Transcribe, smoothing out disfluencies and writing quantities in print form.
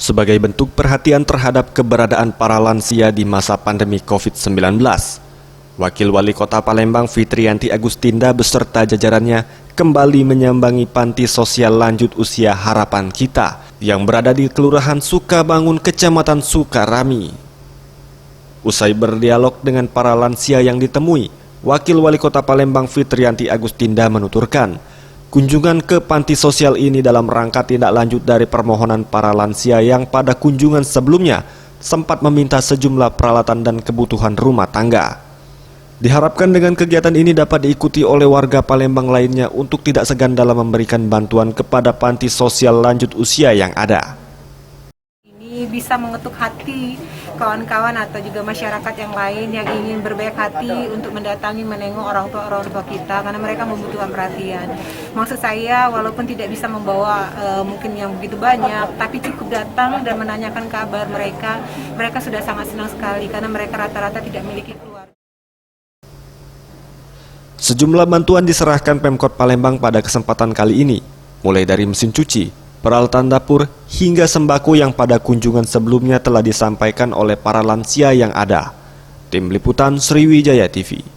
sebagai bentuk perhatian terhadap keberadaan para lansia di masa pandemi COVID-19. Wakil Wali Kota Palembang Fitriyanti Agustinda beserta jajarannya kembali menyambangi panti sosial lanjut usia Harapan Kita yang berada di Kelurahan Sukabangun, Kecamatan Sukarami. Usai berdialog dengan para lansia yang ditemui, Wakil Wali Kota Palembang Fitriyanti Agustinda menuturkan, kunjungan ke panti sosial ini dalam rangka tindak lanjut dari permohonan para lansia yang pada kunjungan sebelumnya sempat meminta sejumlah peralatan dan kebutuhan rumah tangga. Diharapkan dengan kegiatan ini dapat diikuti oleh warga Palembang lainnya untuk tidak segan dalam memberikan bantuan kepada panti sosial lanjut usia yang ada. Ini bisa mengetuk hati kawan-kawan atau juga masyarakat yang lain yang ingin berbaik hati untuk mendatangi menengok orang tua kita karena mereka membutuhkan perhatian. Maksud saya walaupun tidak bisa membawa mungkin yang begitu banyak, tapi cukup datang dan menanyakan kabar mereka sudah sangat senang sekali karena mereka rata-rata tidak memiliki keluarga. Sejumlah bantuan diserahkan Pemkot Palembang pada kesempatan kali ini, mulai dari mesin cuci, peralatan dapur, hingga sembako yang pada kunjungan sebelumnya telah disampaikan oleh para lansia yang ada. Tim Liputan Sriwijaya TV.